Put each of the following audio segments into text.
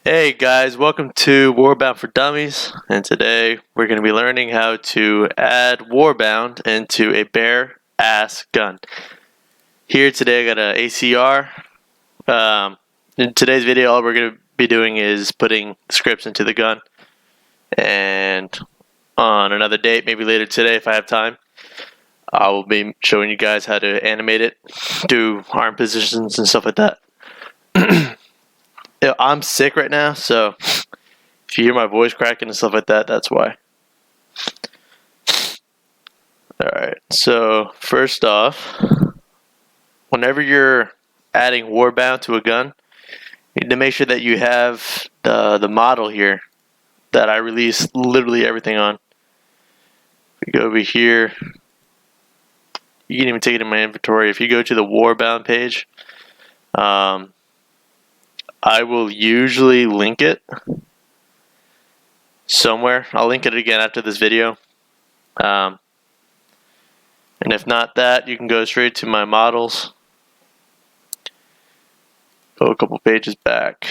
Hey guys, welcome to Warbound for Dummies, and today we're going to be learning how to add Warbound into a bare ass gun. Here today I got an ACR. In today's video all we're going to be doing is putting scripts into the gun, and on another date, maybe later today if I have time, I will be showing you guys how to animate it, do arm positions and stuff like that. I'm sick right now, so if you hear my voice cracking and stuff like that, that's why. Alright, so first off, whenever you're adding Warbound to a gun, you need to make sure that you have the model here that I release literally everything on. If you go over here, you can even take it in my inventory. If you go to the Warbound page, I will usually link it somewhere. I'll link it again after this video. And if not that, you can go straight to my models. Go a couple pages back.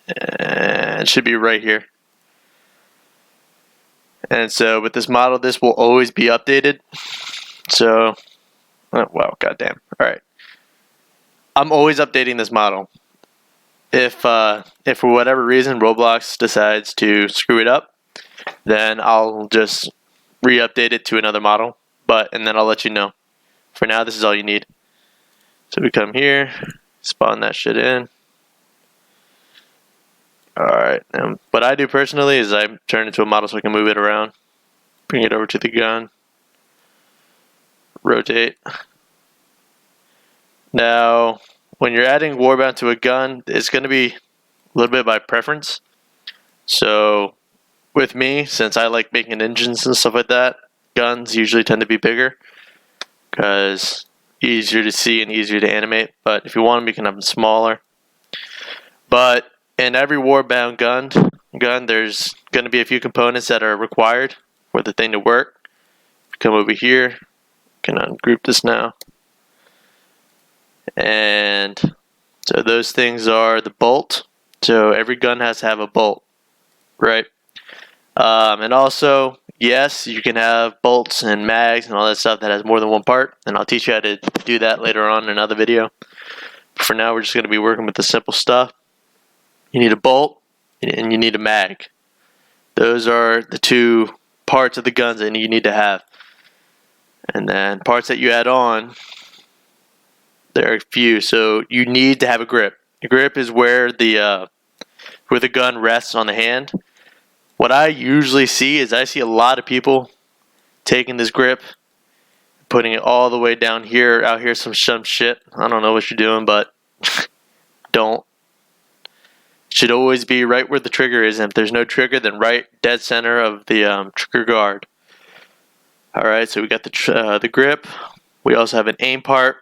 And it should be right here. And so with this model, this will always be updated. So, oh, wow, goddamn. Alright. I'm always updating this model. If for whatever reason Roblox decides to screw it up, then I'll just re-update it to another model, and then I'll let you know. For now, this is all you need. So we come here, spawn that shit in. Alright, and what I do personally is I turn it into a model so I can move it around, bring it over to the gun, rotate. Now, when you're adding Warbound to a gun, it's going to be a little bit by preference. So, with me, since I like making engines and stuff like that, guns usually tend to be bigger because easier to see and easier to animate. But if you want them, you can have them smaller. But in every Warbound gun, there's going to be a few components that are required for the thing to work. Come over here, you can ungroup this now. And so those things are the bolt. So every gun has to have a bolt, right? And also, yes, you can have bolts and mags and all that stuff that has more than one part, and I'll teach you how to do that later on in another video. But for now, we're just going to be working with the simple stuff. You need a bolt and you need a mag. Those are the two parts of the guns that you need to have. And then parts that you add on, there are a few. So you need to have a grip. A grip is where the gun rests on the hand. What I usually see is I see a lot of people taking this grip, putting it all the way down here, out here, some shit. I don't know what you're doing, but don't. It should always be right where the trigger is, and if there's no trigger, then right dead center of the trigger guard. Alright, so we got the grip. We also have an aim part.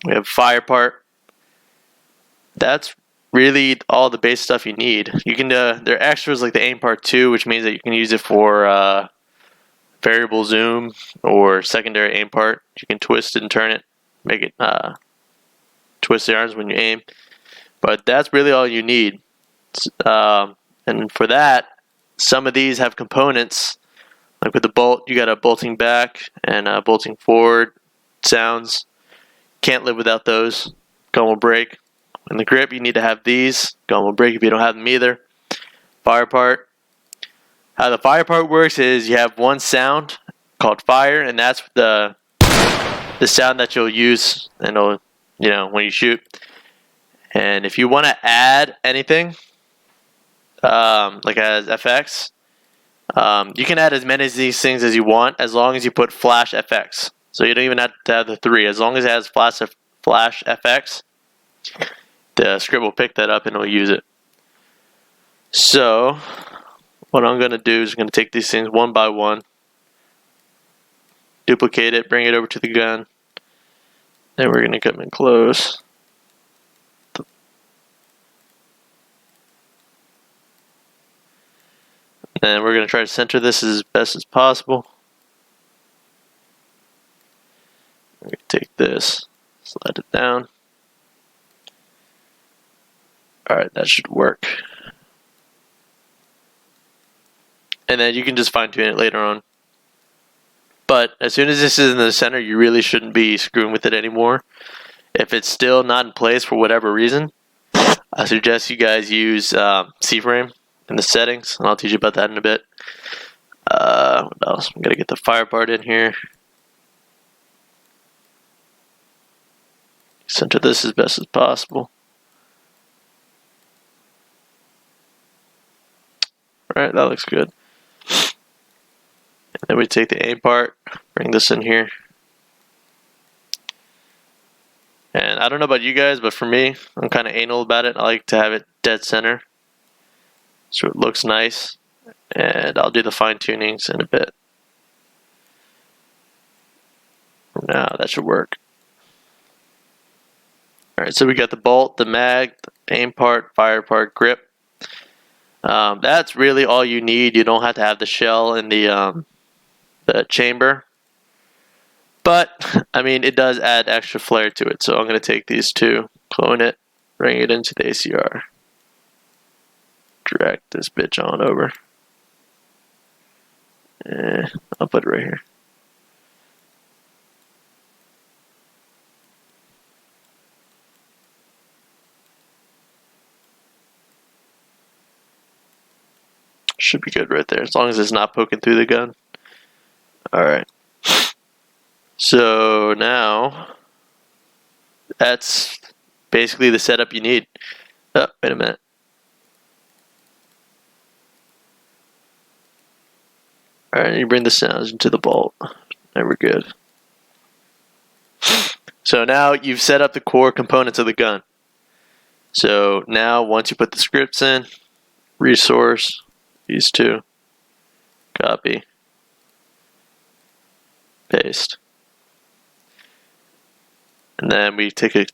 We have a fire part. That's really all the base stuff you need. You can there are extras like the aim part 2, which means that you can use it for variable zoom or secondary aim part. You can twist it and turn it, make it twist the arms when you aim. But that's really all you need. And for that, some of these have components. Like with the bolt, you got a bolting back and a bolting forward sounds. Can't live without those. Gun will break. And the grip, you need to have these. Gun will break if you don't have them either. Fire part. How the fire part works is you have one sound called fire, and that's the sound that you'll use, and when you shoot. And if you want to add anything, like as FX, you can add as many of these things as you want, as long as you put flash FX. So you don't even have to have the 3. As long as it has flash FX, the script will pick that up and it'll use it. So what I'm going to do is I'm going to take these things one by one, duplicate it, bring it over to the gun, then we're going to come in close. And we're going to try to center this as best as possible. We take this, slide it down. Alright, that should work. And then you can just fine tune it later on. But as soon as this is in the center, you really shouldn't be screwing with it anymore. If it's still not in place for whatever reason, I suggest you guys use C-frame in the settings, and I'll teach you about that in a bit. What else? I'm gonna get the fire part in here. Center this as best as possible. Alright, that looks good. And then we take the aim part, bring this in here. And I don't know about you guys, but for me, I'm kind of anal about it. I like to have it dead center, so it looks nice. And I'll do the fine tunings in a bit. Now that should work. Alright, so we got the bolt, the mag, the aim part, fire part, grip. That's really all you need. You don't have to have the shell in the chamber. But, I mean, it does add extra flair to it. So I'm going to take these two, clone it, bring it into the ACR. Drag this bitch on over. I'll put it right here. Should be good right there, as long as it's not poking through the gun. Alright. So now, that's basically the setup you need. Oh, wait a minute. Alright, you bring the sounds into the bolt. There we're good. So now you've set up the core components of the gun. So now once you put the scripts in, resource, these two, copy, paste. And then we take a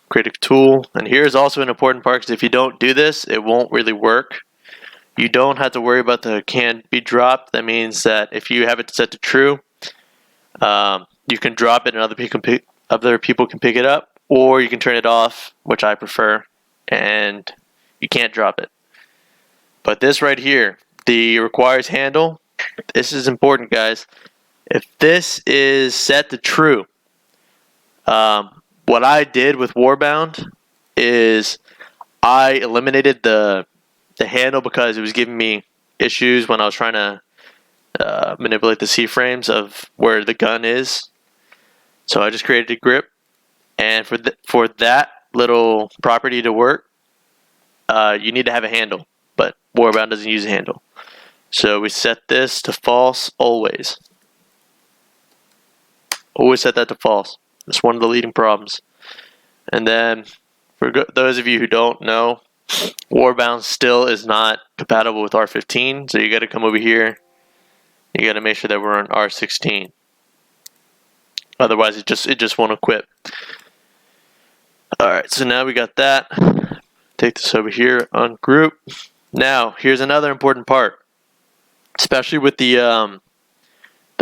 creative tool. And here's also an important part, because if you don't do this, it won't really work. You don't have to worry about the can be dropped. That means that if you have it set to true, you can drop it and other people can pick it up, or you can turn it off, which I prefer, and you can't drop it. But this right here, the requires handle, this is important, guys. If this is set to true, what I did with Warbound is I eliminated the handle because it was giving me issues when I was trying to manipulate the C-frames of where the gun is. So I just created a grip, and for that little property to work, you need to have a handle, but Warbound doesn't use a handle. So we set this to false always. Always set that to false. It's one of the leading problems. And then for those of you who don't know, Warbound still is not compatible with R15, so you got to come over here. You got to make sure that we're on R16. Otherwise, it just won't equip. All right, so now we got that. Take this over here, ungroup. Now, here's another important part, especially with the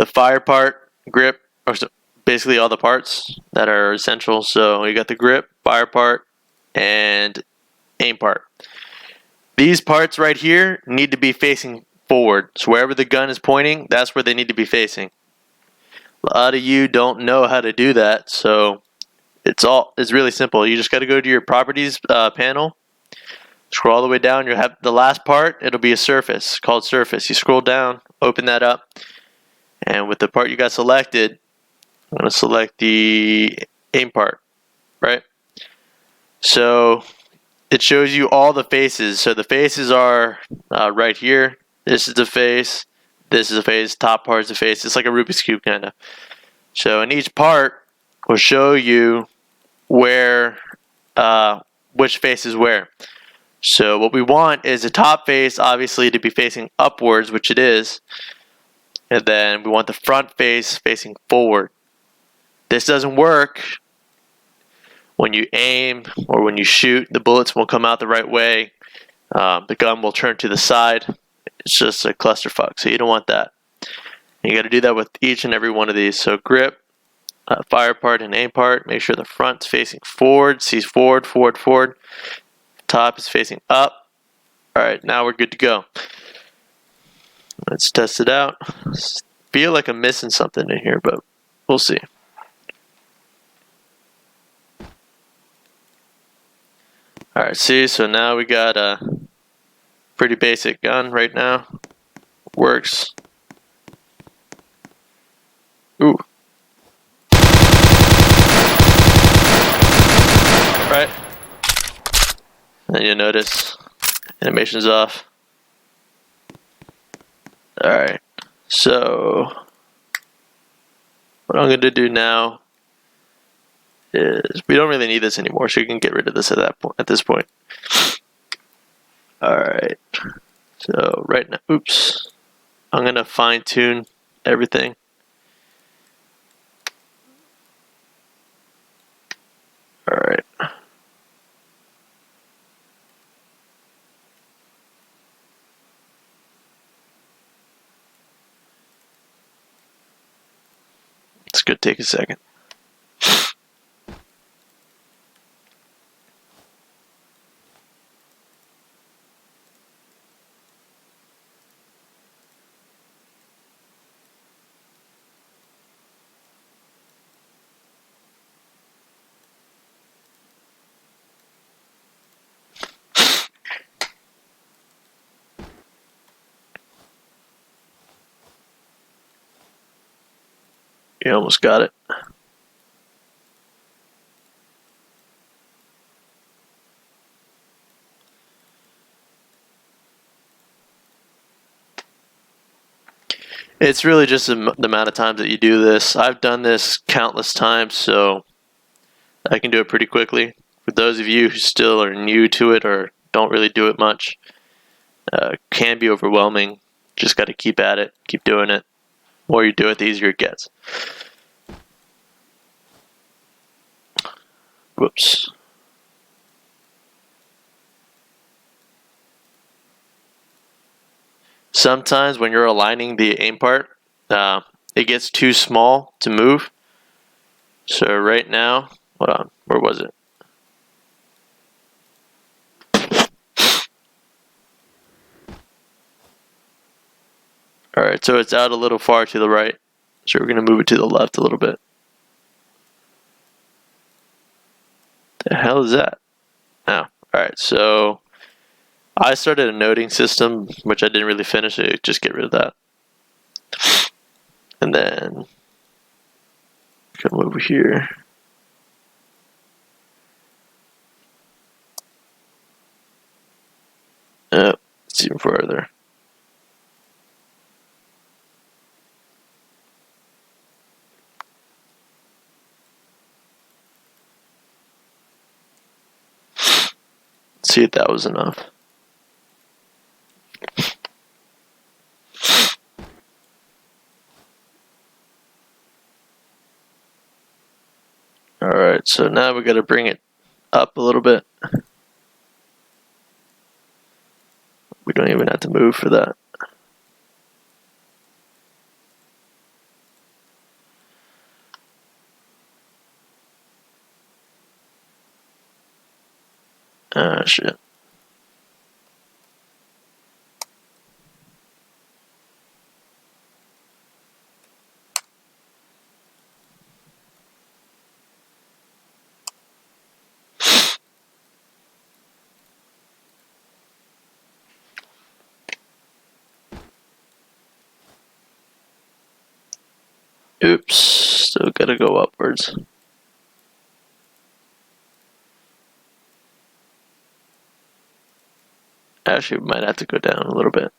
fire part, grip, or basically all the parts that are essential. So you got the grip, fire part, and aim part. These parts right here need to be facing forward. So wherever the gun is pointing, that's where they need to be facing. A lot of you don't know how to do that, so it's really simple. You just got to go to your properties panel, scroll all the way down. You'll have the last part. It'll be a surface called surface. You scroll down, open that up, and with the part you got selected, I'm going to select the aim part, right? So it shows you all the faces. So the faces are right here. This is the face. This is the face. Top part is the face. It's like a Rubik's Cube kind of. So in each part will show you where which face is where. So what we want is the top face obviously to be facing upwards, which it is. And then we want the front face facing forward. This doesn't work when you aim or when you shoot. The bullets won't come out the right way. The gun will turn to the side. It's just a clusterfuck, so you don't want that. And you got to do that with each and every one of these. So grip, fire part, and aim part. Make sure the front's facing forward. Sees forward, forward, forward. top is facing up. Alright, now we're good to go. Let's test it out. Feel like I'm missing something in here, but we'll see. Alright, see, so now we got a pretty basic gun right now. Works. Ooh. Right. And you'll notice animation's off. Alright, so what I'm going to do now is we don't really need this anymore, so you can get rid of this at this point. Alright, so right now, oops, I'm going to fine tune everything. Alright. It's going to take a second. You almost got it. It's really just the amount of times that you do this. I've done this countless times, so I can do it pretty quickly. For those of you who still are new to it or don't really do it much, can be overwhelming. Just got to keep at it, keep doing it. The more you do it, the easier it gets. Whoops. Sometimes when you're aligning the aim part, it gets too small to move. So right now, hold on, where was it? Alright, so it's out a little far to the right. So we're going to move it to the left a little bit. The hell is that? Oh, alright, so I started a noting system, which I didn't really finish it, just get rid of that. And then come over here. Oh, it's even further. See if that was enough. Alright, so now we got to bring it up a little bit. We don't even have to move for that. Ah, shit. Oops, still gotta go upwards. Actually, we might have to go down a little bit.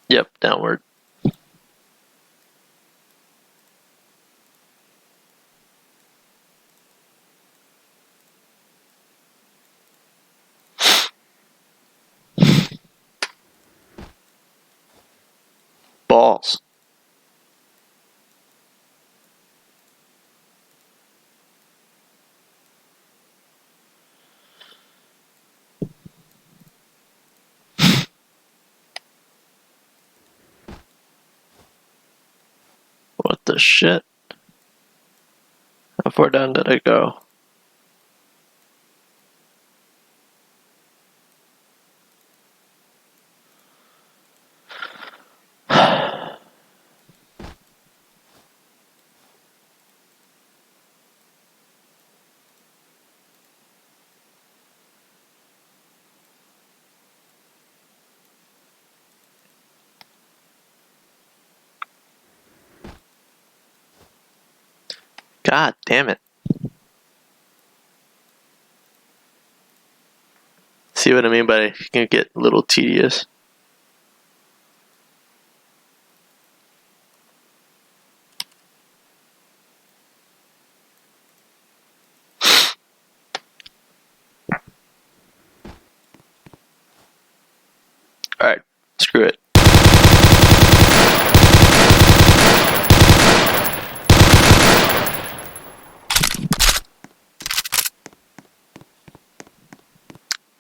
Yep, downward. Balls. What the shit? How far down did I go? God damn it. See what I mean by it can get a little tedious. Alright, screw it.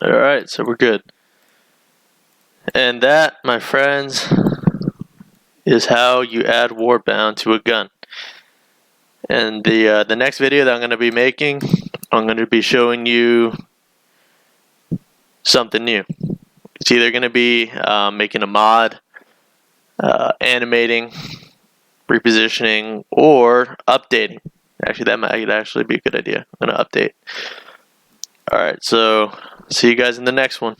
Alright, so we're good. And that, my friends, is how you add Warbound to a gun. And the next video that I'm going to be making, I'm going to be showing you something new. It's either going to be making a mod, animating, repositioning, or updating. Actually, that might actually be a good idea. I'm going to update. Alright, so see you guys in the next one.